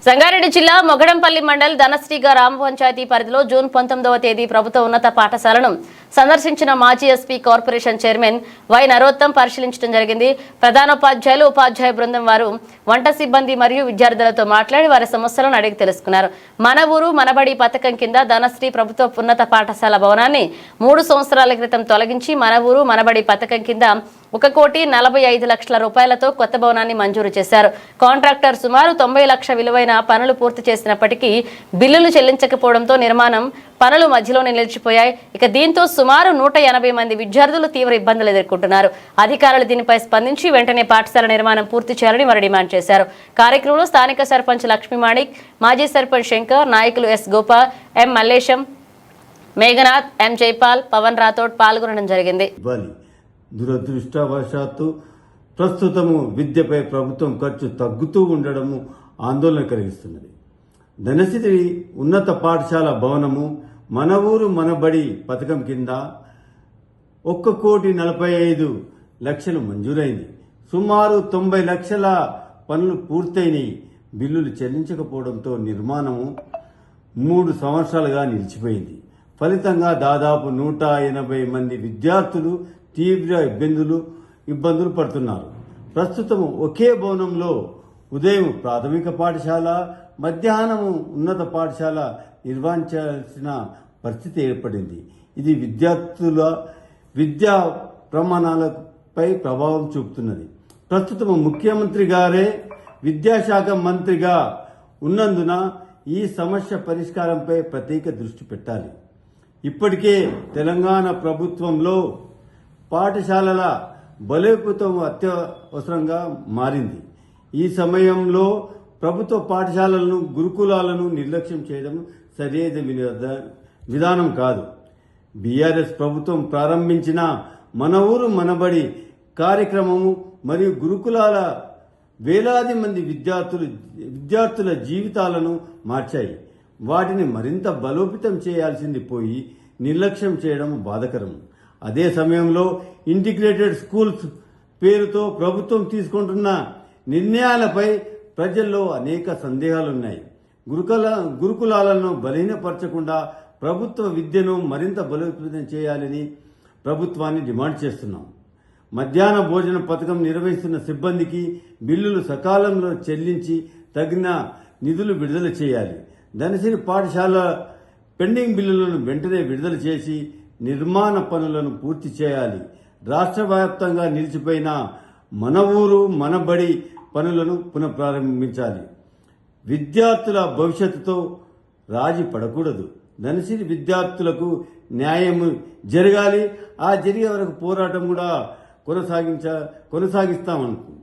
సంగారెడ్డి జిల్లా మొగడంపల్లి మండల్ ధనశ్రీ గ్రామ పంచాయతీ పరిధిలో జూన్ 19వ తేదీ ప్రభుత్వ ఉన్నత పాఠశాలను సందర్శించిన మాజీ SP corporation chairman why Narottam పరిశీలించడం జరిగింది. ప్రధానోపాధ్యాయులు ఉపాధ్యాయ బృందం వారు వంట సిబ్బంది మరియు విద్యార్థులతో మాట్లాడి వారి సమస్యలను అడిగి తెలుసుకున్నారు. మన ఊరు మనబడి పథకం కింద ధనశ్రీ ప్రభుత్వ ఉన్నత పాఠశాల భవనాన్ని 3 సంవత్సరాల క్రితం తొలగించి మన ఊరు మనబడి పథకం కింద 1,45,00,000 రూపాయలతో కొత్త భవనాన్ని మంజూరు చేశారు. కాంట్రాక్టర్ సుమారు 90 లక్షల విలువైన పనులు పూర్తి చేసినప్పటికీ బిల్లులు చెల్లించకపోవడంతో నిర్మాణం పనులు మధ్యలోనే నిలిచిపోయాయి. ఇక దీంతో సుమారు 180 మంది విద్యార్థులు తీవ్ర ఇబ్బందులు ఎదుర్కొంటున్నారు. అధికారులు దీనిపై స్పందించి వెంటనే పాఠశాల నిర్మాణం పూర్తి చేయాలని వారు డిమాండ్ చేశారు. కార్యక్రమంలో స్థానిక సర్పంచ్ లక్ష్మీ మాణిక్, మాజీ సర్పంచ్ శంకర్, నాయకులు ఎస్ గోపాల్, ఎం మల్లేశం, మేఘనాథ్, ఎం జైపాల్, పవన్ రాథోడ్ పాల్గొనడం జరిగింది. దురదృష్టవశాత్తు ప్రస్తుతము విద్యపై ప్రభుత్వం ఖర్చు తగ్గుతూ ఉండడము ఆందోళన కలిగిస్తున్నది. ధనశ్రీ ఉన్నత పాఠశాల భవనము మన ఊరు మనబడి పథకం కింద 1,45,00,000 మంజూరైంది. సుమారు 90 లక్షల పనులు పూర్తయినాయి. బిల్లులు చెల్లించకపోవడంతో నిర్మాణము 3 సంవత్సరాలుగా నిలిచిపోయింది. ఫలితంగా దాదాపు 180 మంది విద్యార్థులు తీవ్ర ఇబ్బందులు పడుతున్నారు. ప్రస్తుతం ఒకే భవనంలో ఉదయం ప్రాథమిక పాఠశాల, మధ్యాహ్నము ఉన్నత పాఠశాల నిర్వహించాల్సిన పరిస్థితి ఏర్పడింది. ఇది విద్యార్థుల విద్యా ప్రమాణాలపై ప్రభావం చూపుతున్నది. ప్రస్తుతం ముఖ్యమంత్రి గారే విద్యాశాఖ మంత్రిగా ఉన్నందున ఈ సమస్య పరిష్కారంపై ప్రత్యేక దృష్టి పెట్టాలి. ఇప్పటికే తెలంగాణ ప్రభుత్వంలో పాఠశాలల బలోపేతం అత్యవసరంగా మారింది. ఈ సమయంలో ప్రభుత్వ పాఠశాలలను, గురుకులాలను నిర్లక్ష్యం చేయడం సరైన విధానం కాదు. బీఆర్ఎస్ ప్రభుత్వం ప్రారంభించిన మన ఊరు మనబడి కార్యక్రమము మరియు గురుకులాల వేలాది మంది విద్యార్థుల జీవితాలను మార్చాయి. వాటిని మరింత బలోపేతం చేయాల్సింది పోయి నిర్లక్ష్యం చేయడం బాధాకరం. అదే సమయంలో ఇంటిగ్రేటెడ్ స్కూల్స్ పేరుతో ప్రభుత్వం తీసుకుంటున్న నిర్ణయాలపై ప్రజల్లో అనేక సందేహాలున్నాయి. గురుకులాలను బలహీనపరచకుండా ప్రభుత్వ విద్యను మరింత బలోపేతం చేయాలని ప్రభుత్వాన్ని డిమాండ్ చేస్తున్నాం. మధ్యాహ్న భోజన పథకం నిర్వహిస్తున్న సిబ్బందికి బిల్లులు సకాలంలో చెల్లించి తగిన నిధులు విడుదల చేయాలి. ధనశ్రీ పాఠశాల పెండింగ్ బిల్లులను వెంటనే విడుదల చేసి నిర్మాణ పనులను పూర్తి చేయాలి. రాష్ట్ర వ్యాప్తంగా నిలిచిపోయిన మన ఊరు మనబడి పనులను పునఃప్రారంభించాలి. విద్యార్థుల భవిష్యత్తుతో రాజీ పడకూడదు. ధనశ్రీ విద్యార్థులకు న్యాయం జరగాలి. ఆ జరిగే వరకు పోరాటం కూడా కొనసాగిస్తామనుకుంటున్నాం.